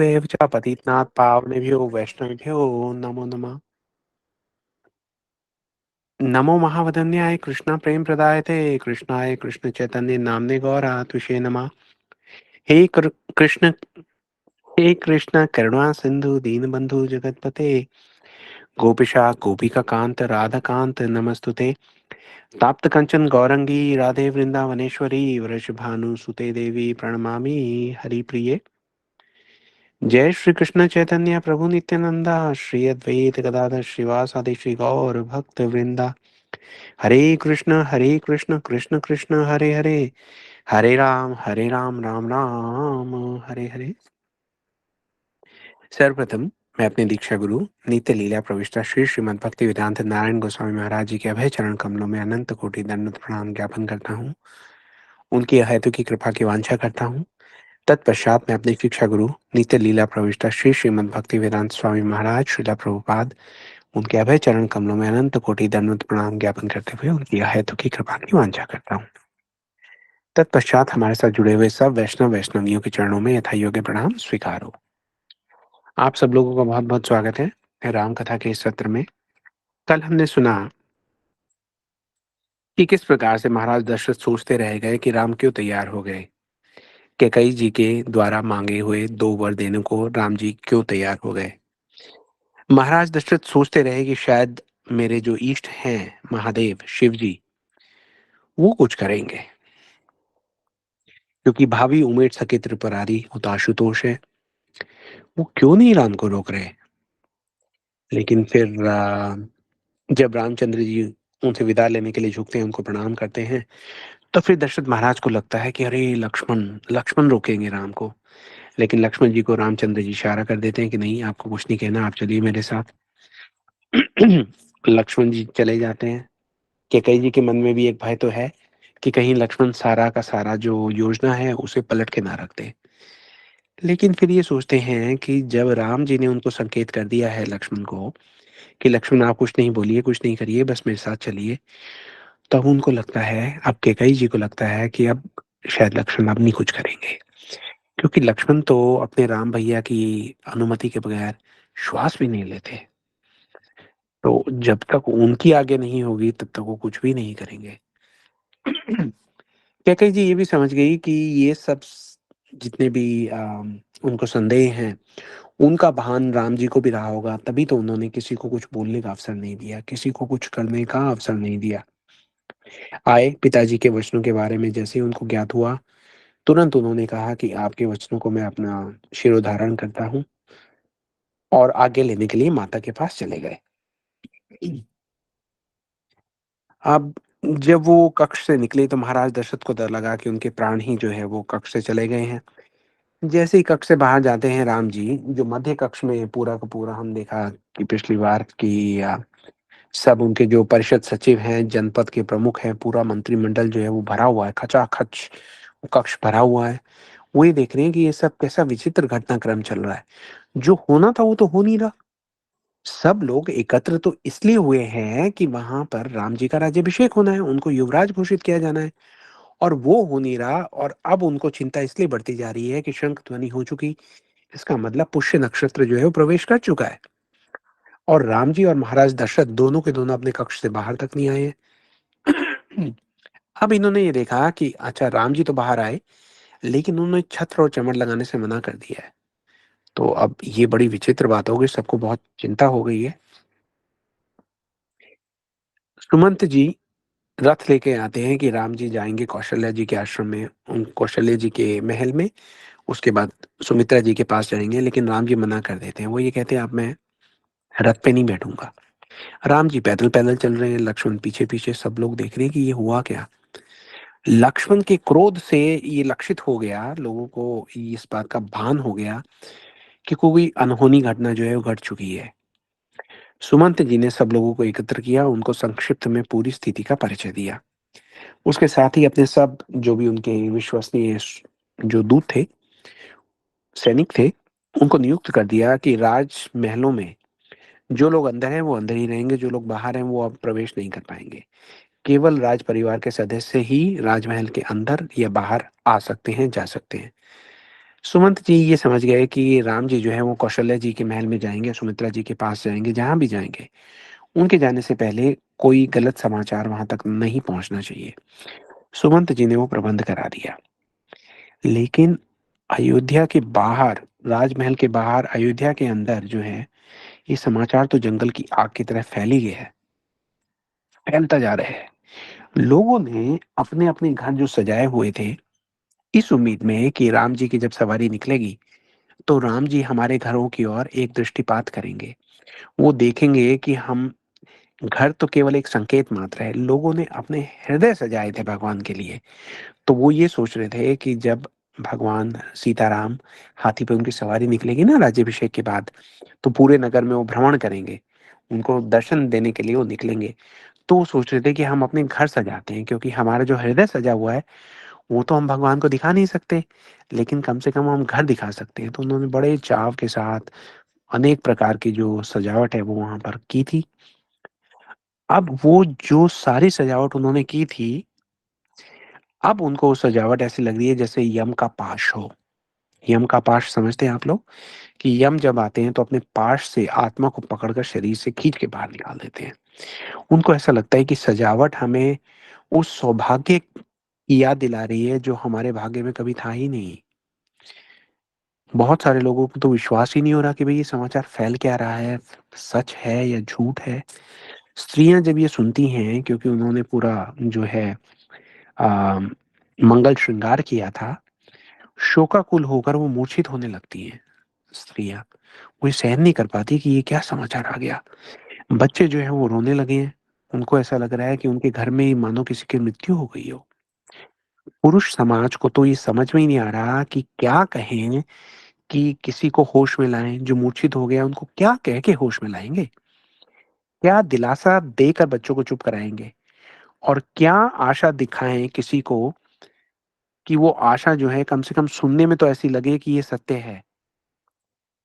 एव च पतितनाथ पावनेभ्यो वैष्णवेभ्यो नमो नमः। नमो महावदन्याय कृष्ण प्रेम प्रदायते कृष्णाय कृष्ण चैतन्य नामने गौरत्विषे नमः। हे कृष्ण हे कृष्ण करुणा सिंधु दीनबंधु जगतपते गोपिशा गोपिका कांत राधा कांत नमस्तुते। ताप्त कंचन गौरंगी राधे वृंदावनेश्वरी वृषभानुसुते देवी प्रणमामि हरिप्रिये। जय श्री कृष्ण चैतन्य प्रभु नित्यानंदा श्री अद्वैत गदाधर श्रीवासादि श्री गौर भक्त वृंदा। हरे कृष्ण कृष्ण कृष्ण हरे हरे हरे राम राम राम हरे हरे। सर्वप्रथम मैं अपने दीक्षा गुरु नित्य लीला प्रविष्टा श्री श्रीमद् भक्ति वेदांत नारायण गोस्वामी महाराज जी के अभय चरण कमलों में अनंत कोटि दंडवत प्रणाम ज्ञापन करता हूँ। उनकी अहेतु की कृपा की वांछा करता हूँ। तत्पश्चात मैं अपने शिक्षा गुरु नित्य लीला प्रविष्टा श्री श्रीमद् भक्ति वेदांत स्वामी महाराज श्रीला प्रभुपाद उनके अभय चरण कमलों में अनंत कोटि दंडवत प्रणाम ज्ञापन करते हुए उनकी अहेतु की कृपा की वांछा करता हूँ। तत्पश्चात हमारे साथ जुड़े हुए सब वैष्णवियों के चरणों में यथा योग्य प्रणाम स्वीकार हो। आप सब लोगों का बहुत बहुत स्वागत है राम कथा के इस सत्र में। कल हमने सुना कि किस प्रकार से महाराज दशरथ सोचते रह गए कि राम क्यों तैयार हो गए। कैकई जी के द्वारा मांगे हुए 2 वर देने को राम जी क्यों तैयार हो गए। महाराज दशरथ सोचते रहे कि शायद मेरे जो इष्ट हैं महादेव शिव जी वो कुछ करेंगे, क्योंकि भावी उमेर सके त्रिपुरारी हुताशुतोष है, वो क्यों नहीं राम को रोक रहे। लेकिन फिर जब रामचंद्र जी उनसे विदा लेने के लिए झुकते हैं, उनको प्रणाम करते हैं, तो फिर दशरथ महाराज को लगता है कि अरे लक्ष्मण लक्ष्मण रोकेंगे राम को। लेकिन लक्ष्मण जी को रामचंद्र जी इशारा कर देते हैं कि नहीं, आपको कुछ नहीं कहना, आप चलिए मेरे साथ। लक्ष्मण जी चले जाते हैं। कैकई जी के मन में भी एक भय तो है कि कहीं लक्ष्मण सारा का सारा जो योजना है उसे पलट के ना रख दे। लेकिन फिर ये सोचते हैं कि जब राम जी ने उनको संकेत कर दिया है लक्ष्मण को कि लक्ष्मण आप कुछ नहीं बोलिए, कुछ नहीं करिए, बस मेरे साथ चलिए, तब उनको लगता है, अब कैकई जी को लगता है कि अब शायद लक्ष्मण अब नहीं कुछ करेंगे, क्योंकि लक्ष्मण तो अपने राम भैया की अनुमति के बगैर श्वास भी नहीं लेते। तो जब तक उनकी आज्ञा नहीं होगी तब तक वो कुछ भी नहीं करेंगे। कैकई जी ये भी समझ गई कि ये सब जितने भी उनको संदेह हैं उनका भान राम जी को भी रहा होगा, तभी तो उन्होंने किसी को कुछ बोलने का अवसर नहीं दिया, किसी को कुछ करने का अवसर नहीं दिया। आए पिताजी के वचनों के बारे में जैसे ही उनको ज्ञात हुआ, तुरंत उन्होंने कहा कि आपके वचनों को मैं अपना शिरोधारण करता हूँ, और आज्ञा लेने के लिए माता के पास चले गए। अब जब वो कक्ष से निकले तो महाराज दशरथ को डर लगा कि उनके प्राण ही जो है वो कक्ष से चले गए हैं। जैसे ही कक्ष से बाहर जाते हैं राम जी, जो मध्य कक्ष में पूरा का पूरा हम देखा कि पिछली बार की सब उनके जो परिषद सचिव हैं, जनपद के प्रमुख हैं, पूरा मंत्रिमंडल जो है वो भरा हुआ है, खचाखच वो कक्ष भरा हुआ है। वो ये देख रहे हैं कि ये सब कैसा विचित्र घटनाक्रम चल रहा है। जो होना था वो तो हो नहीं रहा। सब लोग एकत्र तो इसलिए हुए हैं कि वहां पर राम जी का राज्याभिषेक होना है, उनको युवराज घोषित किया जाना है, और वो हो नहीं रहा। और अब उनको चिंता इसलिए बढ़ती जा रही है कि शंख ध्वनि हो चुकी, इसका मतलब पुष्य नक्षत्र जो है वो प्रवेश कर चुका है, और राम जी और महाराज दशरथ दोनों के दोनों अपने कक्ष से बाहर तक नहीं आए हैं। अब इन्होंने ये देखा कि अच्छा राम जी तो बाहर आए, लेकिन उन्होंने छत्र और चमर लगाने से मना कर दिया है। तो अब ये बड़ी विचित्र बात हो गई, सबको बहुत चिंता हो गई है। सुमंत जी रथ लेके आते हैं कि राम जी जाएंगे कौशल्या जी के आश्रम में, उन कौशल्या जी के महल में, उसके बाद सुमित्रा जी के पास जाएंगे। लेकिन राम जी मना कर देते हैं, वो ये कहते हैं अब मैं रथ पे नहीं बैठूंगा। राम जी पैदल पैदल चल रहे हैं, लक्ष्मण पीछे पीछे, सब लोग देख रहे हैं कि ये हुआ क्या। लक्ष्मण के क्रोध से ये लक्षित हो गया, लोगों को इस बात का भान हो गया कि कोई अनहोनी घटना जो है वो घट चुकी है। सुमंत जी ने सब लोगों को एकत्र किया, उनको संक्षिप्त में पूरी स्थिति का परिचय दिया। उसके साथ ही अपने सब जो भी उनके विश्वसनीय जो दूत थे, सैनिक थे, उनको नियुक्त कर दिया कि राज महलों में जो लोग अंदर हैं वो अंदर ही रहेंगे, जो लोग बाहर हैं वो अब प्रवेश नहीं कर पाएंगे। केवल राज परिवार के सदस्य ही राजमहल के अंदर या बाहर आ सकते हैं, जा सकते हैं। सुमंत जी ये समझ गए कि राम जी जो है वो कौशल्या जी के महल में जाएँगे, सुमित्रा जी के पास जाएँगे, जहाँ भी जाएँगे, उनके जाने से पहले कोई गलत समाचार वहाँ तक नहीं पहुँचना चाहिए। सुमंत जी ने वो प्रबंध करा दिया। लेकिन अयोध्या के बाहर, राजमहल के बाहर अयोध्या के अंदर जो है, ये समाचार तो जंगल की आग की तरह फैल ही गया है, फैलता जा रहा है। लोगों ने अपने-अपने घर जो सजाए हुए थे, इस उम्मीद में कि राम जी की जब सवारी निकलेगी, तो राम जी हमारे घरों की ओर एक दृष्टिपात करेंगे। वो देखेंगे कि हम घर तो केवल एक संकेत मात्र है, लोगों ने अपने हृदय सजाए थे भगवान के लिए। तो वो ये सोच रहे थे कि जब भगवान सीताराम हाथी पे उनकी सवारी निकलेगी ना राज्याभिषेक के बाद, तो पूरे नगर में वो भ्रमण करेंगे। उनको दर्शन देने के लिए वो निकलेंगे। तो वो सोच रहे थे कि हम अपने घर सजाते हैं क्योंकि हमारा जो हृदय सजा हुआ है, वो तो हम भगवान को दिखा नहीं सकते, लेकिन कम से कम हम घर दिखा सकते हैं। तो उन्होंने बड़े चाव के साथ अनेक प्रकार की जो सजावट है वो वहाँ पर की थी। अब वो जो सारी सजावट उन्होंने की थी, अब उनको वो सजावट ऐसी लग रही है जैसे यम का पाश हो। यम का पाश समझते हैं आप लोग? कि यम जब आते हैं तो अपने पाश से आत्मा को पकड़कर शरीर से खींच के बाहर निकाल देते हैं। उनको ऐसा लगता है कि सजावट हमें उस सौभाग्य की याद दिला रही है जो हमारे भाग्य में कभी था ही नहीं। बहुत सारे लोगों को तो विश्वास ही नहीं हो रहा कि भई ये समाचार फैल क्या रहा है, सच है या झूठ है? स्त्रियाँ जब ये सुनती हैं क्योंकि उन्होंने पूरा जो है अ, मंगल श्रृंगार किया था, शोकाकुल होकर वो मूर्छित होने लगती हैं स्त्रियाँ। वो ये सहन नहीं कर पाती कि ये क्या समाचार आ गया। बच्चे जो हैं वो रोने लगे हैं। उनको ऐसा लग रहा है कि उनके घर में ही मानो किसी की मृत्यु हो गई हो। पुरुष समाज को तो ये समझ में ही नहीं आ रहा कि क्या कहें कि किसी को होश में लाएँ, जो मूर्छित हो गया उनको क्या कह के होश में लाएँगे? क्या दिलासा देकर बच्चों को चुप कराएँगे? और क्या आशा दिखाएँ किसी को कि वो आशा जो है कम से कम सुनने में तो ऐसी लगे कि ये सत्य है।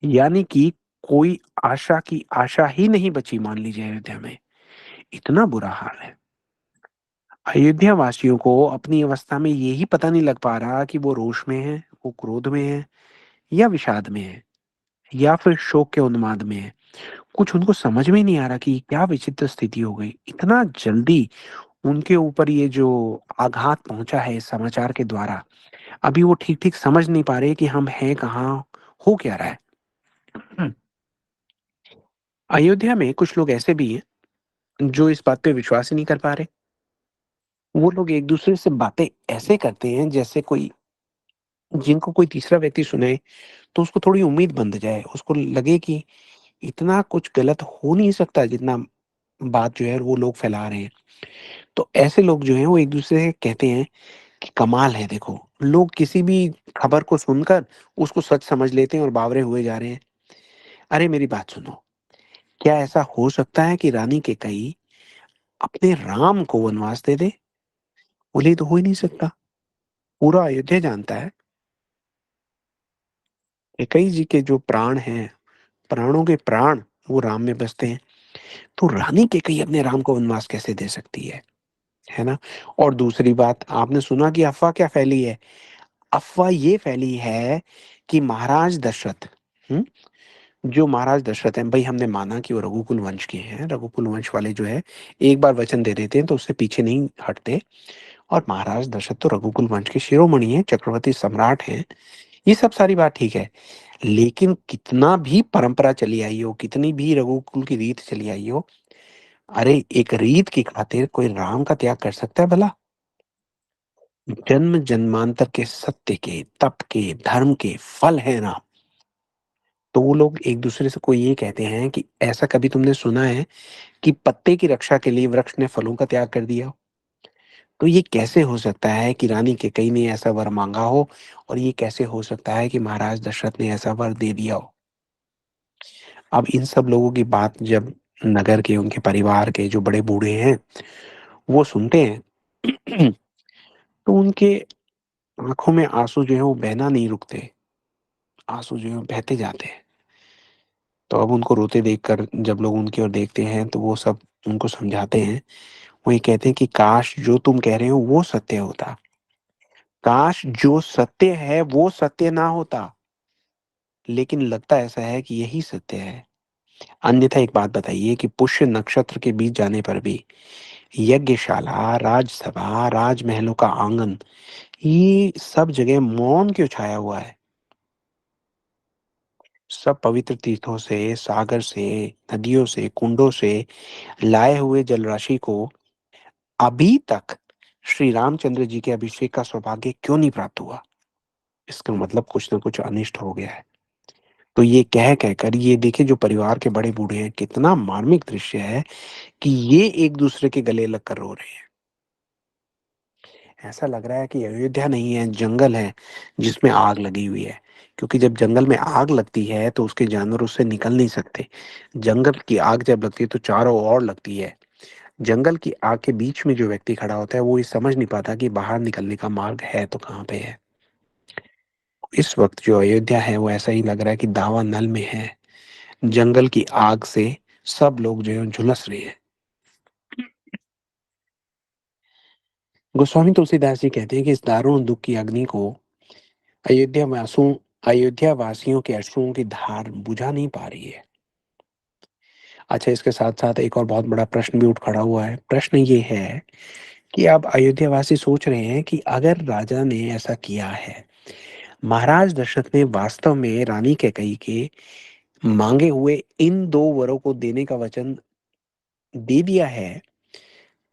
यानी कि कोई आशा की आशा ही नहीं बची मान लीजिए अयोध्या में, इतना बुरा हाल है। अयोध्या वासियों को अपनी अवस्था में ये ही पता नहीं लग पा रहा कि वो रोष में हैं, वो क्रोध में हैं या विषाद में हैं या फिर शोक के उन्माद में हैं। कुछ उनको समझ में ही नहीं आ रहा कि क्या विचित्र स्थिति हो गई। इतना जल्दी उनके ऊपर ये जो आघात पहुँचा है इस समाचार के द्वारा, अभी वो ठीक-ठीक समझ नहीं पा रहे कि हम हैं कहाँ, हो क्या रहा है। हुँ। अयोध्या में कुछ लोग ऐसे भी हैं, जो इस बात पे विश्वास ही नहीं कर पा रहे। वो लोग एक-दूसरे से बातें ऐसे करते हैं जैसे कोई जिनको कोई तीसरा व्यक्ति सुने तो उसको थोड़ी उम्मीद बंध जाए, उसको लगे कि इतना कुछ गलत हो नहीं सकता जितना बात जो है वो लोग फैला रहे हैं। तो ऐसे लोग जो हैं वो एक-दूसरे से कहते हैं कि कमाल है देखो, लोग किसी भी खबर को सुनकर उसको सच समझ लेते हैं और बावरे हुए जा रहे हैं। अरे मेरी बात सुनो, क्या ऐसा हो सकता है कि रानी कैकेयी अपने राम को वनवास दे दे? बोले ये तो हो ही नहीं सकता। पूरा अयोध्या जानता है, कैकेयी जी के जो प्राण हैं, प्राणों के प्राण वो राम में बसते हैं। तो रानी कैकेयी अपने राम को वनवास कैसे दे सकती है ना? और दूसरी बात आपने सुना कि अफ़वाह क्या फैली है? अफ़वाह ये फैली है कि महाराज दशरथ हुँ? जो महाराज दशरथ हैं, भई हमने माना कि वो रघुकुल वंश के हैं, रघुकुल वंश वाले जो है, एक बार वचन दे देते हैं तो उससे पीछे नहीं हटते और महाराज दशरथ तो रघुकुल वंश के शिरोमणि हैं, चक्रवर्ती सम्राट हैं, ये सब सारी बात ठीक है। लेकिन कितना भी परंपरा चली आई हो, कितनी भी रघुकुल की रीत चली आई हो, अरे एक रीत की खातिर कोई राम का त्याग कर सकता है भला? जन्म-जन्मांतर के सत्य के, तप के, धर्म के फल हैं राम। तो वो लोग एक-दूसरे से को ये कहते हैं कि ऐसा कभी तुमने सुना है कि पत्ते की रक्षा के लिए वृक्ष ने फलों का त्याग कर दिया हो? तो ये कैसे हो सकता है कि रानी कैकेयी ने ऐसा वर माँगा हो और ये कैसे हो सकता है कि महाराज दशरथ ने ऐसा वर दे दिया हो? अब इन सब लोगों की बात जब नगर के उनके परिवार के जो बड़े बूढ़े हैं, वो सुनते हैं तो उनके आँखों में आँसू जो है वो बहना नहीं रुकते, आँसू जो है बहते जाते हैं। तो अब उनको रोते देखकर जब लोग उनकी ओर देखते हैं तो वो सब उनको समझाते हैं। वो ये कहते हैं कि काश जो तुम कह रहे हो वो सत्य होता। काश जो सत्य है वो सत्य ना होता, लेकिन लगता ऐसा है कि यही सत्य है। अन्यथा एक बात बताइए कि पुष्य नक्षत्र के बीच जाने पर भी यज्ञशाला, राजसभा, राजमहलों का आंगन, ये सब जगह मौन क्यों छाया हुआ है? सब पवित्र तीर्थों से, सागर से, नदियों से, कुंडों से लाए हुए जलराशि को अभी तक श्री रामचंद्र जी के अभिषेक का सौभाग्य क्यों नहीं प्राप्त हुआ? इसका मतलब कुछ ना कुछ अनिष्ट हो गया है। तो ये कह कर ये देखिए, जो परिवार के बड़े बूढ़े हैं, कितना मार्मिक दृश्य है कि ये एक दूसरे के गले लगकर रो रहे हैं। ऐसा लग रहा है कि अयोध्या नहीं है, जंगल है जिसमें आग लगी हुई है। क्योंकि जब जंगल में आग लगती है तो उसके जानवर उससे निकल नहीं सकते। जंगल की आग जब लगती है तो चारों ओर लगती है। जंगल की आग के बीच में जो व्यक्ति खड़ा होता है वो ये समझ नहीं पाता कि बाहर निकलने का मार्ग है तो कहाँ पे है। इस वक्त जो अयोध्या है वो ऐसा ही लग रहा है कि दावा नल में है। जंगल की आग से सब लोग जो है झुलस रहे हैं। गोस्वामी तुलसीदास जी कहते हैं कि इस दारुण दुख की अग्नि को अयोध्या वासों अयोध्या वासियों के अश्रुओं की धार बुझा नहीं पा रही है। अच्छा, इसके साथ साथ एक और बहुत बड़ा प्रश्न भी उठ खड़ा हुआ है। प्रश्न ये है कि अब अयोध्या वासी सोच रहे हैं कि अगर राजा ने ऐसा किया है, महाराज दशरथ ने वास्तव में रानी कैकेयी के मांगे हुए इन दो वरों को देने का वचन दे दिया है,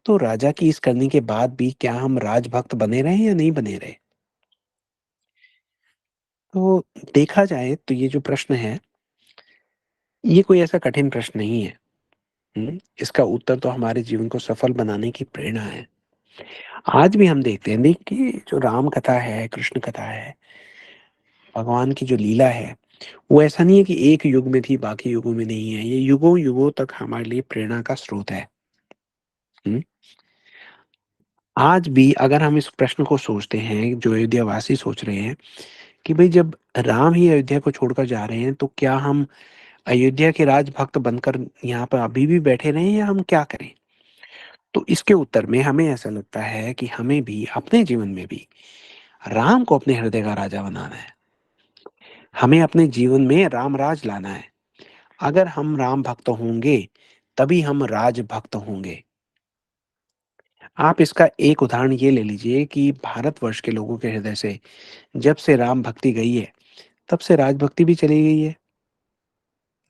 तो राजा की इस करनी के बाद भी क्या हम राजभक्त बने रहे या नहीं बने रहे? तो देखा जाए तो ये जो प्रश्न है, ये कोई ऐसा कठिन प्रश्न नहीं है। इसका उत्तर तो हमारे जीवन को सफल बनाने की प्रेरणा है। आज भी हम देखते हैं, देखिए जो राम कथा है, कृष्ण कथा है, भगवान की जो लीला है, वो ऐसा नहीं है कि एक युग में थी, बाकी युगों में नहीं है। ये युगों-युगों तक हमारे लिए प्रेरणा का स्रोत है। हुँ? आज भी अगर हम इस प्रश्न को सोचते हैं, जो अयोध्या वासी सोच रहे हैं कि भई जब राम ही अयोध्या को छोड़कर जा रहे हैं, तो क्या हम अयोध्या के राजभक्त बनकर यहाँ पर अभी भी बैठे रहें या हम क्या करें? तो इसके उत्तर में हमें ऐसा लगता है कि हमें भी अपने जीवन में भी राम को अपने हृदय का राजा बनाना है। हमें अपने जीवन में राम राज लाना है। अगर हम राम भक्त होंगे, तभी हम राज भक्त होंगे। आप इसका एक उदाहरण ये ले लीजिए कि भारतवर्ष के लोगों के हृदय से जब से राम भक्ति गई है, तब से राजभक्ति भी चली गई है।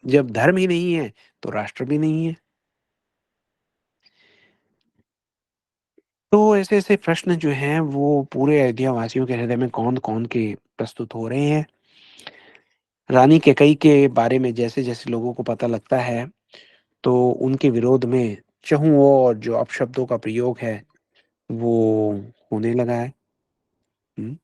जब धर्म ही नहीं है, तो राष्ट्र भी नहीं है। तो ऐसे-ऐसे प्रश्न जो हैं वो पूरे अयोध्या वासियों के हृदय में कौंध-कौंध के प्रस्तुत हो रहे हैं। रानी कैकेयी के बारे में जैसे-जैसे लोगों को पता लगता है, तो उनके विरोध में चहुँ ओर जो अपशब्दों का प्रयोग है, वो होने लगा है। हुँ।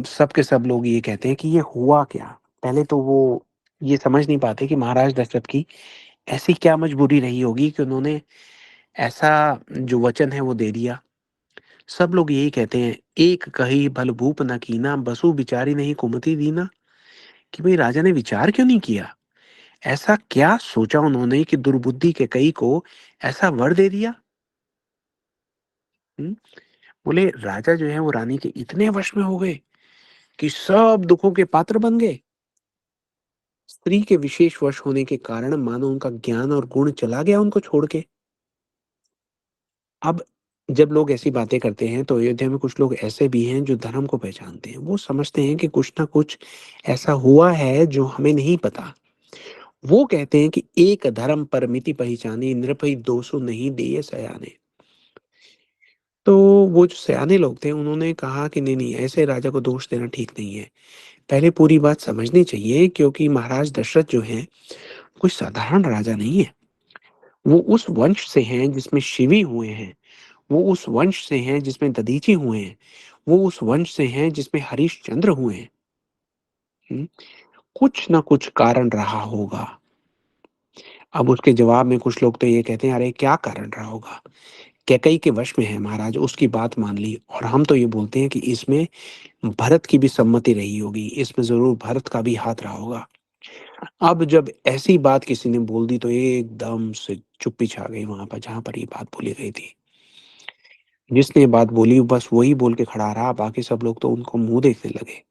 सब के सब लोग ये कहते हैं कि ये हुआ क्या? पहले तो वो ये समझ नहीं पाते कि महाराज दशरथ की ऐसी क्या मजबूरी रही होगी कि उन्होंने ऐसा जो वचन है वो दे दिया। सब लोग यही कहते हैं, "एक कही भल भूप न कीना, बसु बिचारी नहीं कुमति दीना।" कि भई राजा ने विचार क्यों नहीं किया? ऐसा क्या सोचा उन्होंने कि दुर्बुद्धि कैकेयी को ऐसा वर दे दिया? हुँ? बोले राजा जो है वो रानी के इतने वश में हो गए कि सब दुखों के पात्र बन गए। स्त्री के विशेष वश होने के कारण मानो उनका ज्ञान और गुण चला गया उनको छोड़ के। अब जब लोग ऐसी बातें करते हैं तो अयोध्या में कुछ लोग ऐसे भी हैं जो धर्म को पहचानते हैं। वो समझते हैं कि कुछ ना कुछ ऐसा हुआ है जो हमें नहीं पता। वो कहते हैं कि एक धर्म परमिति पहचानी नृपहि दोषु नहीं देय सयाने। तो वो जो सयाने लोग थे उन्होंने कहा कि नहीं-नहीं, ऐसे राजा को दोष देना ठीक नहीं है। पहले पूरी बात समझनी चाहिए, क्योंकि महाराज दशरथ जो हैं कोई साधारण राजा नहीं है। वो उस वंश से हैं जिसमें शिवी हुए हैं। वो उस वंश से हैं जिसमें दधीची हुए हैं। वो उस वंश से हैं जिसमें हरिश्चंद्र हुए हैं। हुँ? कुछ ना कुछ कारण रहा होगा। अब उसके जवाब में कुछ लोग तो ये कहते हैं, अरे क्या कारण रहा होगा? कैकेयी के वश में है महाराज, उसकी बात मान ली, और हम तो ये बोलते हैं कि इसमें भरत की भी सम्मति रही होगी, इसमें ज़रूर भरत का भी हाथ रहा होगा। अब जब ऐसी बात किसी ने बोल दी तो एकदम से चुप्पी छा गई वहाँ पर जहाँ पर ये बात बोली गई थी। जिसने ये बात बोली बस वही बोल के खड़ा रहा, बाकी सब लोग तो उनको मुँह देखने लगे।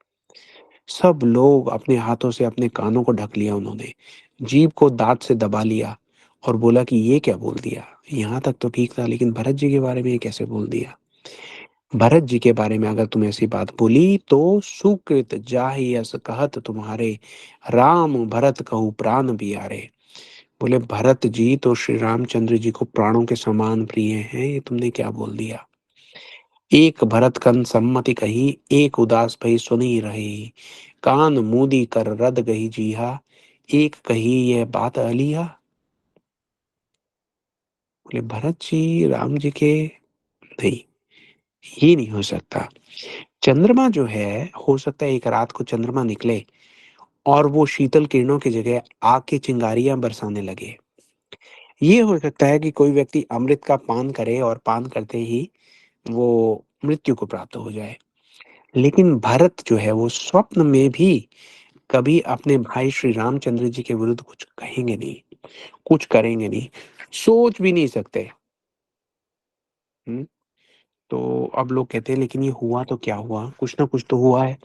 सब लोग अपने हाथों से अपने कानों को ढक लिया उन्होंने, जीभ को दाँत से दबा लिया और बोला कि ये क्या बोल दिया? यहाँ तक तो ठीक था, लेकिन भरत जी के बारे में ये कैसे बोल दिया? भरत जी के बारे में अगर तुम ऐसी बात बोली तो सुकृत जाहि यस कहत तुम्हारे, राम भरत कहूँ प्राण पियारे। बोले भरत जी तो श्री रामचंद्र जी को प्राणों के समान प्रिय हैं, ये तुमने क्या बोल दिया? एक भरत कन सम्मति कही, एक उदास भई सुनी रही, कान मूदी कर रद गही जीहा, एक कही यह बात अलीहा। बोले भरत जी राम जी के नहीं, ये नहीं हो सकता। चंद्रमा जो है, हो सकता है एक रात को चंद्रमा निकले और वो शीतल किरणों की जगह आग की चिंगारियां बरसाने लगे। ये हो सकता है कि कोई व्यक्ति अमृत का पान करे और पान करते ही वो मृत्यु को प्राप्त हो जाए। लेकिन भरत जो है वो स्वप्न में भी कभी अपने भाई श्री रामचंद्र जी के विरुद्ध कुछ कहेंगे नहीं, कुछ करेंगे नहीं, सोच भी नहीं सकते। हुँ, तो अब लोग कहते हैं लेकिन ये हुआ तो क्या हुआ? कुछ ना कुछ तो हुआ है।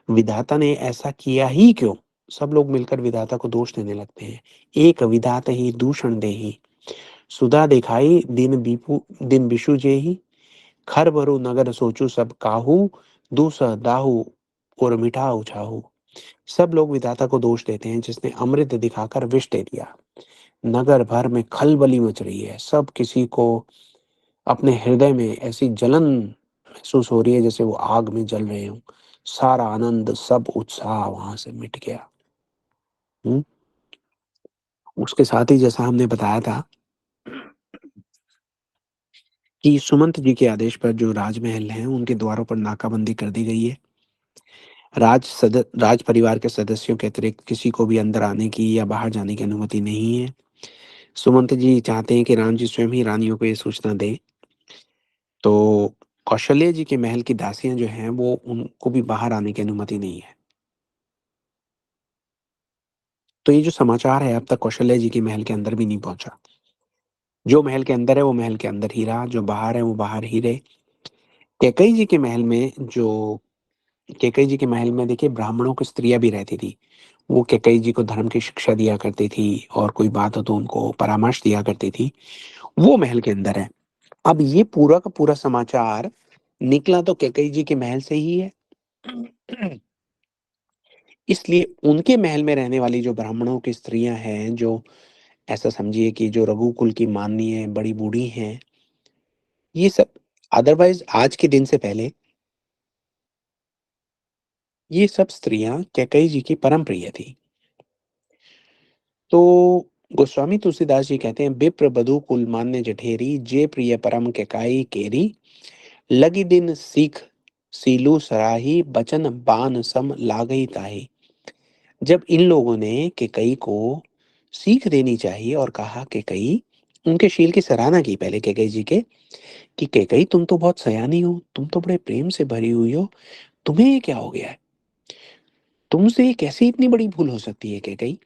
विधाता ने ऐसा किया ही क्यों? सब लोग मिलकर विधाता को दोष देने लगते हैं। एक विधात ही दूषण देहि, सुधा दिखाई दिन बिषु जेहि, खर भरू नगर सोचु सब काहू, दूसह दाहू और मिठाऊ छाहू। सब लोग विधाता को दोष देते हैं जिसने अमृत दिखाकर विष दे दिया। नगर भर में खलबली मच रही है। सब किसी को अपने हृदय में ऐसी जलन महसूस हो रही है जैसे वो आग में जल रहे हों। सारा आनंद, सब उत्साह वहाँ से मिट गया। हुँ? उसके साथ ही जैसा हमने बताया था कि सुमंत जी के आदेश पर जो राजमहल हैं, उनके द्वारों पर नाकाबंदी कर दी गई है। राज परिवार के सदस्यों के अतिरिक्त किसी को भी अंदर आने की या बाहर जाने की अनुमति नहीं है। सुमंत जी चाहते हैं कि राम जी स्वयं ही रानियों को ये सूचना दें। तो कौशल्य जी के महल की दासियाँ जो हैं, वो उनको भी बाहर आने की अनुमति नहीं है। तो ये जो समाचार है अब तक कौशल्य जी के महल के अंदर भी नहीं पहुँचा। जो महल के अंदर है, वो महल के अंदर ही रहा, जो बाहर है, वो बाहर ही रहे। कैकेयी जी के महल में जो कैकेयी जी के महल में देखिए ब्राह्मणों की स्त्रियाँ भी रहती थी। वो कैकेयी जी को धर्म की शिक्षा दिया करती थी और कोई बात हो तो उनको परामर्श दिया करती थी। वो महल के अंदर है। अब ये पूरा का पूरा समाचार निकला तो कैकेयी जी के महल से ही है। इसलिए उनके महल में रहने वाली जो ब्राह्मणों की स्त्रियाँ हैं, जो ऐसा समझिए कि जो रघुकुल की माननीय बड़ी बूढ़ी हैं, ये सब अदरवाइज़ आज के दिन से पहले ये सब स्त्रियाँ कैकेयी जी की परम प्रिय थी। तो गोस्वामी तुलसीदास जी कहते हैं विप्र बधू कुल मान्य जठेरी, जे प्रिय परम कैकेयी केरी, लगी दिन सीख सीलू सराही, बचन बान सम लागई ताही। जब इन लोगों ने कैकेयी को सीख देनी चाहिए और कहा कैकेयी, उनके शील की सराहना की पहले कैकेयी जी के कि कैकेयी तुम तो बहुत सयानी हो, तुम तो बड़े प्रेम से भरी हुई हो, तुम्हें ये क्या हो गया है? तुमसे ये कैसे इतनी बड़ी भूल हो सकती है कैकेयी?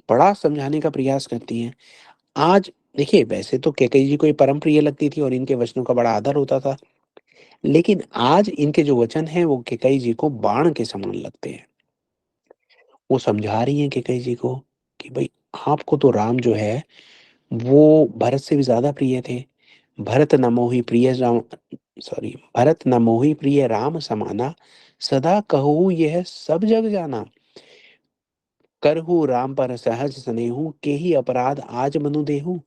बड़ा समझाने का प्रयास करती हैं। आज देखिए वैसे तो कैकेयी जी को ये परम प्रिय लगती थी और इनके वचनों का बड़ा आदर होता था। लेकिन आज इनके जो वचन हैं वो कैकेयी जी को बाण के समान लगते हैं। वो समझा रही हैं कैकेयी जी को कि भई आपको तो राम जो है वो भरत से भी ज़्यादा प्रिय थे। भरत न मोहि प्रिय राम सॉरी भरत न मोहि प्रिय राम समाना, सदा कहूँ यह सब जग जाना। करहु राम पर सहज सनेहु, केहि अपराध आज मनु देहु।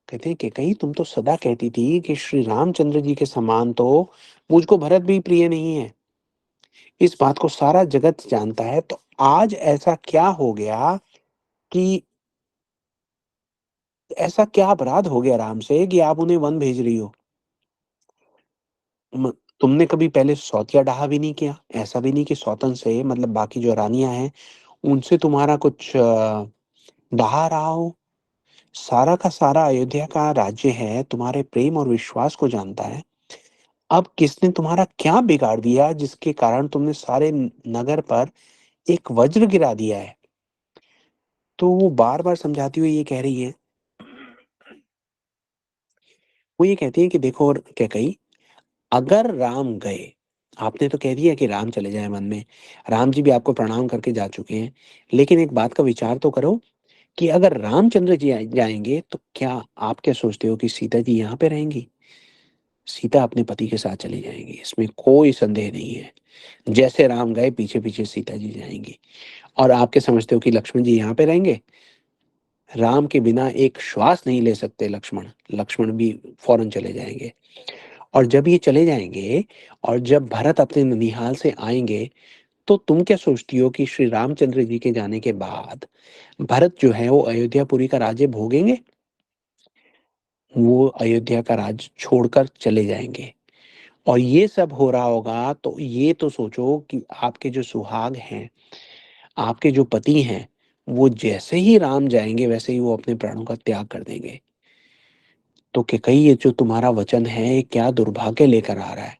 कहते हैं कि कहीं तुम तो सदा कहती थी कि श्री रामचंद्र जी के समान तो मुझको भरत भी प्रिय नहीं है। इस बात को सारा जगत जानता है, तो आज ऐसा क्या हो गया कि ऐसा क्या अपराध हो गया राम से कि आप उन्हें वन भेज रही हो? म तुमने कभी पहले सौतिया डाहा भी नहीं किया। ऐसा भी नहीं कि सौतन से मतलब बाकी जो रानियाँ हैं, उनसे तुम्हारा कुछ डाहा रहा हो। सारा का सारा अयोध्या का राज्य है, तुम्हारे प्रेम और विश्वास को जानता है। अब किसने तुम्हारा क्या बिगाड़ दिया जिसके कारण तुमने सारे नगर पर एक वज्र गिरा दिया है? तो वो बार-बार समझाती हुई ये कह रही हैं वो ये कहती हैं कि देखो और कैकई, अगर राम गए, आपने तो कह दिया कि राम चले जाएँ वन में, राम जी भी आपको प्रणाम करके जा चुके हैं, लेकिन एक बात का विचार तो करो कि अगर रामचंद्र जी जाएँगे, तो क्या आप क्या सोचते हो कि सीता जी यहाँ पे रहेंगी? सीता अपने पति के साथ चली जाएँगी, इसमें कोई संदेह नहीं है। जैसे राम गए, पीछे-पीछे सीता जी जाएँगी। और आप क्या समझते हो कि लक्ष्मण जी यहाँ पे रहेंगे? राम के बिना एक श्वास नहीं ले सकते लक्ष्मण, लक्ष्मण भी फ़ौरन चले जाएँगे। और जब ये चले जाएँगे और जब भरत अपने ननिहाल से आएँगे, तो तुम क्या सोचती हो कि श्री रामचंद्र जी के जाने के बाद भरत जो है वो अयोध्यापुरी का राज्य भोगेंगे? वो अयोध्या का राज्य छोड़कर चले जाएँगे। और ये सब हो रहा होगा तो ये तो सोचो कि आपके जो सुहाग हैं, आपके जो पति हैं, वो जैसे ही राम जाएँगे वैसे ही वो अपने प्राणों का त्याग कर देंगे। तो कैकेयी ये जो तुम्हारा वचन है, ये क्या दुर्भाग्य लेकर आ रहा है।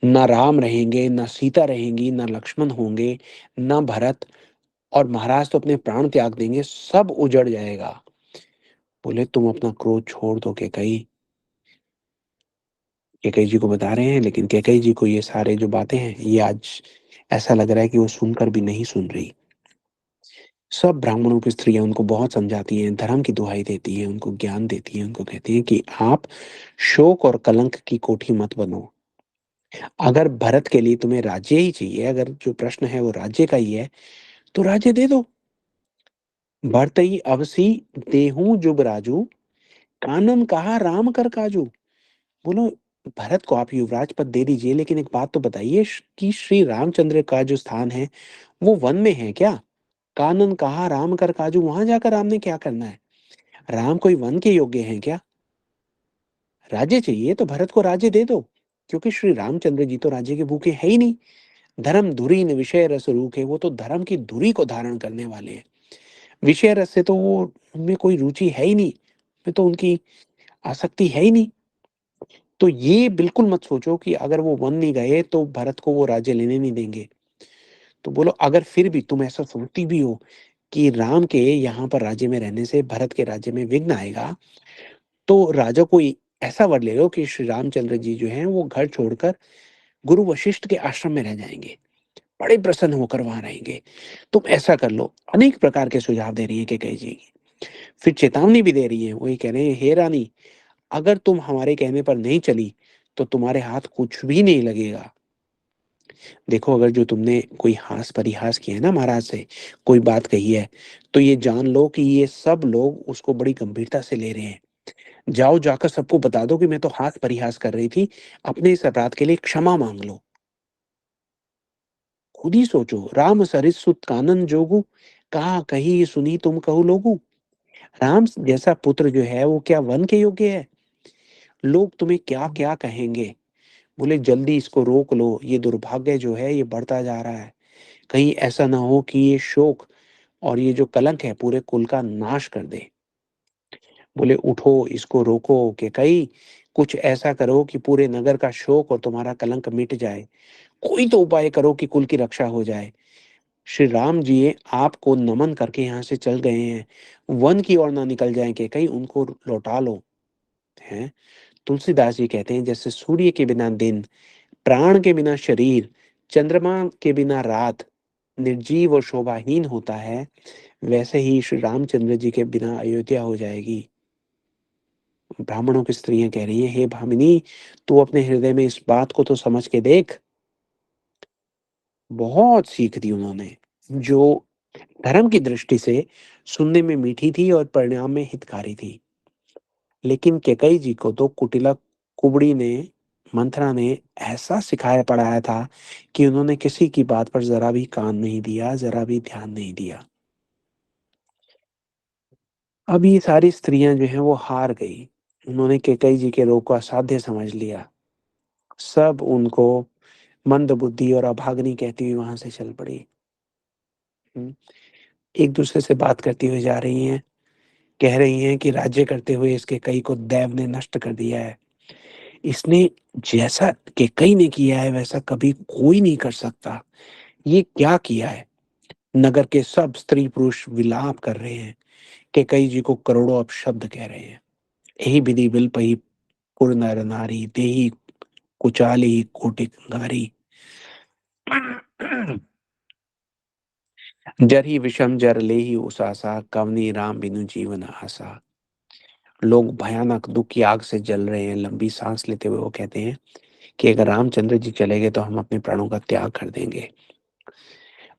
ना राम रहेंगे, ना सीता रहेंगी, ना लक्ष्मण होंगे, ना भरत, और महाराज तो अपने प्राण त्याग देंगे, सब उजड़ जाएगा। बोले तुम अपना क्रोध छोड़ दो कैकेयी। कैकेयी जी को बता रहे हैं, लेकिन कैकेयी जी को ये सारे जो बातें हैं, ये आज ऐसा लग रहा है कि वो सुनकर भी नहीं सुन रही। सब ब्राह्मणों की स्त्रियाँ उनको बहुत समझाती हैं, धर्म की दुहाई देती हैं, उनको ज्ञान देती हैं, उनको कहती हैं कि आप शोक और कलंक की कोठी मत बनो। अगर भरत के लिए तुम्हें राज्य ही चाहिए, अगर जो प्रश्न है वो राज्य का ही है, तो राज्य दे दो। भरतई अवसी देहूँ जुबराजू, कानन कहा राम कर काजू। बोलो भरत को आप युवराज पद दे दीजिए, लेकिन एक बात तो बताइए कि श्री रामचंद्र का जो स्थान है, वो वन में है क्या? कानन कहा राम कर काजू, वहां जाकर राम ने क्या करना है? राम कोई वन के योग्य हैं क्या? राज्य चाहिए तो भरत को राज्य दे दो, क्योंकि श्री रामचंद्र जी तो राज्य के भूखे है ही नहीं। धर्म धुरी न विषय रस रूखे, वो तो धर्म की धुरी को धारण करने वाले हैं। विषय रस से तो वो उनमें कोई रुचि है ही नहीं, में तो उनकी आसक्ति है ही नहीं। तो ये बिल्कुल मत सोचो कि अगर वो वन नहीं गए तो भरत को वो राज्य लेने नहीं देंगे। तो बोलो अगर फिर भी तुम ऐसा सोचती भी हो कि राम के यहाँ पर राज्य में रहने से भरत के राज्य में विघ्न आएगा, तो राजा को ऐसा वर ले लो कि श्री रामचंद्र जी जो हैं वो घर छोड़कर गुरु वशिष्ठ के आश्रम में रह जाएँगे। बड़े प्रसन्न होकर वहाँ रहेंगे। तुम ऐसा कर लो। अनेक प्रकार के सुझाव दे रही हैं कैकेयी जी। फिर चेतावनी भी दे रही हैं। वो ये कह रहे हैं, हे रानी, अगर तुम हमारे कहने पर नहीं चली, तो तुम्हारे हाथ कुछ भी नहीं लगेगा। देखो अगर जो तुमने कोई हास-परिहास किया है ना महाराज से, कोई बात कही है, तो ये जान लो कि ये सब लोग उसको बड़ी गंभीरता से ले रहे हैं। जाओ जाकर सबको बता दो कि मैं तो हास-परिहास कर रही थी, अपने इस अपराध के लिए क्षमा माँग लो। खुद ही सोचो, राम सरिस सुत कानन जोगु, कहा कही सुनी तुम कहो लोगु। राम जैसा पुत्र जो है वो क्या वन के योग्य है? लोग तुम्हें क्या-क्या कहेंगे? बोले जल्दी इसको रोक लो, ये दुर्भाग्य जो है ये बढ़ता जा रहा है। कहीं ऐसा ना हो कि ये शोक और ये जो कलंक है पूरे कुल का नाश कर दे। बोले उठो इसको रोको कैकेयी, कुछ ऐसा करो कि पूरे नगर का शोक और तुम्हारा कलंक मिट जाए। कोई तो उपाय करो कि कुल की रक्षा हो जाए। श्री राम जी आपको नमन करके यहाँ से चल गए हैं, वन की ओर ना निकल जाएँ कैकेयी, उनको लौटा लो, हैं? तुलसीदास जी कहते हैं जैसे सूर्य के बिना दिन, प्राण के बिना शरीर, चंद्रमा के बिना रात, निर्जीव और शोभाहीन होता है, वैसे ही श्री रामचंद्र जी के बिना अयोध्या हो जाएगी। ब्राह्मणों की स्त्रियाँ कह रही हैं, हे भामिनी, तू अपने हृदय में इस बात को तो समझ के देख। बहुत सीख दी उन्होंने, जो धर्म की दृष्टि से सुनने में मीठी थी और परिणाम में हितकारी थी। लेकिन कैकेयी जी को तो कुटिला कुबड़ी ने, मंथरा ने ऐसा सिखाया पढ़ाया था कि उन्होंने किसी की बात पर ज़रा भी कान नहीं दिया, ज़रा भी ध्यान नहीं दिया। अब ये सारी स्त्रियाँ जो हैं वो हार गई। उन्होंने कैकेयी जी के रोग को असाध्य समझ लिया। सब उनको मंदबुद्धि और अभागिनी कहती हुई वहाँ से चल पड़ी। हुँ। एक-दूसरे से बात करती हुई जा रही हैं। कह रही हैं कि राज्य करते हुए इसके कई को दैव ने नष्ट कर दिया है। इसने जैसा कैकेयी ने किया है वैसा कभी कोई नहीं कर सकता। ये क्या किया है? नगर के सब स्त्री-पुरुष विलाप कर रहे हैं। कैकेयी जी को करोड़ों अपशब्द कह रहे हैं। "एहि विधि विल पही कुर नर नारी तेहि कुचाली कोटि गारी। जर ही विषम जर ले ही उसासा कवनी राम बिनु जीवन आसा। लोग भयानक दुख की आग से जल रहे हैं, लंबी सांस लेते हुए वो कहते हैं कि अगर रामचंद्र जी चले गए तो हम अपने प्राणों का त्याग कर देंगे।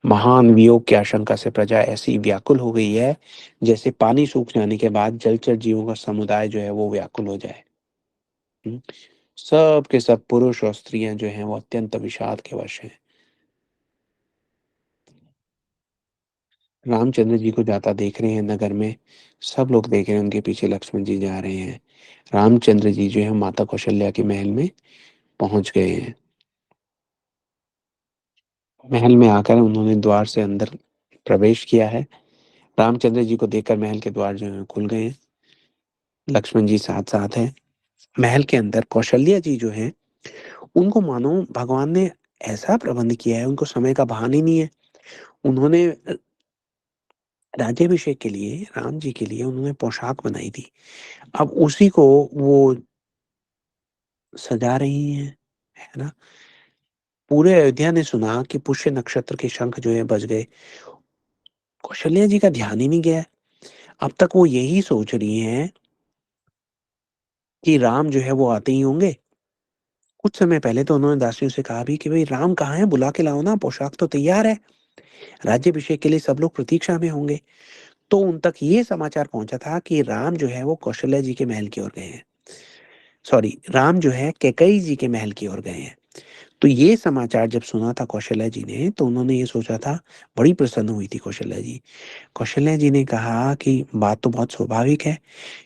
महान वियोग की आशंका से प्रजा ऐसी व्याकुल हो गई है जैसे पानी सूख जाने के बाद जलचर जीवों का समुदाय जो है वो व्याकुल हो जाए। हम्म, सब के सब पुरुष और स्त्रियां जो हैं वो अत्यंत विषाद के वश हैं। रामचंद्र जी को जाता देख रहे हैं नगर में, सब लोग देख रहे हैं, उनके पीछे लक्ष्मण जी जा रहे हैं। रामचंद्र जी जो है माता कौशल्या के महल में पहुंच गए हैं। महल में आकर उन्होंने द्वार से अंदर प्रवेश किया है। रामचंद्र जी को देखकर महल के द्वार जो है खुल गए हैं। लक्ष्मण जी साथ साथ हैं। महल के अंदर कौशल्या जी जो हैं, उनको मानो भगवान ने ऐसा प्रबंध किया है, उनको समय का भान ही नहीं है। उन्होंने राज्याभिषेक के लिए, राम जी के लिए उन्होंने पोशाक बनाई थी। अब उसी को वो सजा रही हैं, है ना? पूरे अयोध्या ने सुना कि पुष्य नक्षत्र के शंख जो है बज गए। कौशल्या जी का ध्यान ही नहीं गया है। अब तक वो यही सोच रही हैं कि राम जो है वो आते ही होंगे। कुछ समय पहले तो उन्होंने दासियों से कहा भी कि भाई राम कहाँ है, बुला के लाओ ना, पोशाक तो तैयार है, राज्याभिषेक के लिए सब लोग प्रतीक्षा में होंगे। तो उन तक ये समाचार पहुंचा था कि राम जो है वो कौशल्या जी के महल की ओर गए हैं। सॉरी, राम जो है कैकई जी के महल की ओर गए हैं। तो ये समाचार जब सुना था कौशल्या जी ने, तो उन्होंने ये सोचा था, बड़ी प्रसन्न हुई थी कौशल्या जी। कौशल्या जी ने कहा कि बात तो बहुत स्वाभाविक है,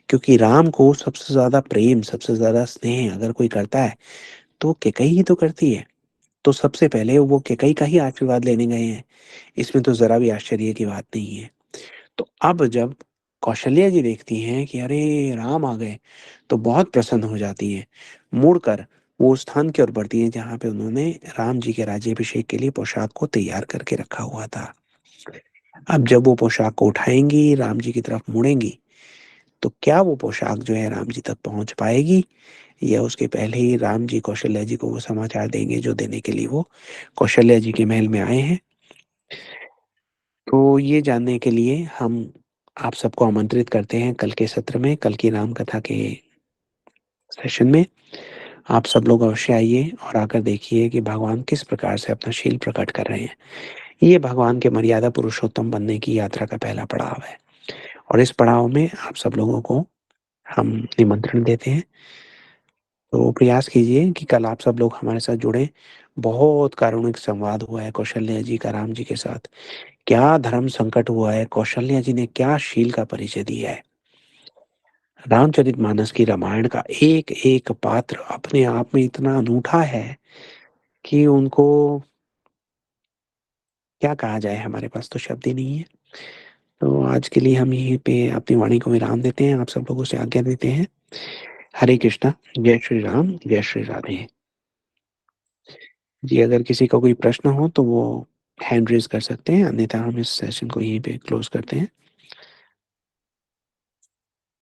क्योंकि राम को सबसे ज्यादा प्रेम, सबसे ज्यादा स्नेह अगर कोई करता है तो कैकई ही तो करती है। तो सबसे पहले वो कैकई का ही आशीर्वाद लेने गए हैं। इसमें तो जरा भी आश्चर्य की बात नहीं है। तो अब जब कौशल्या जी देखती हैं कि अरे राम आ गए, तो बहुत प्रसन्न हो जाती हैं। मुड़कर वो उस स्थान की ओर बढ़ती हैं जहाँ पे उन्होंने राम जी के राज्याभिषेक के लिए पोशाक को तैयार करके रखा हुआ था। अब जब वो पोशाक को उठाएंगी, राम जी की तरफ मुड़ेंगी, तो क्या वो पोशाक जो है राम जी तक पहुंच पाएगी, या उसके पहले ही राम जी कौशल्या जी को वो समाचार देंगे जो देने के लिए वो कौशल्या जी के महल में आए हैं। तो ये जानने के लिए हम आप सबको आमंत्रित करते हैं कल के सत्र में, कल की राम कथा के सेशन में। आप सब लोग अवश्य आइए और आकर देखिए कि भगवान किस प्रकार से अपना शील प्रकट कर रहे हैं। ये भगवान के मर्यादा पुरुषोत्तम बनने की यात्रा का पहला पड़ाव है, और इस पड़ाव में आप सब लोगों को हम निमंत्रण देते हैं। तो प्रयास कीजिए कि कल आप सब लोग हमारे साथ जुड़ें। बहुत कारुणिक संवाद हुआ है कौशल्या जी का राम जी के साथ। क्या धर्म संकट हुआ है, कौशल्या जी ने क्या शील का परिचय दिया है। रामचरितमानस की रामायण का एक एक पात्र अपने आप में इतना अनूठा है कि उनको क्या कहा जाए, हमारे पास तो शब्द ही नहीं है। तो आज के लिए हम यहीं पे अपनी वाणी को विराम देते हैं, आप सब लोगों से आज्ञा देते हैं। हरे कृष्णा, जय श्री राम, जय श्री राधे। जी, अगर किसी का कोई प्रश्न हो तो वो हैंड रेज कर सकते हैं, अन्यथा हम इस सेशन को यहीं पे क्लोज करते हैं।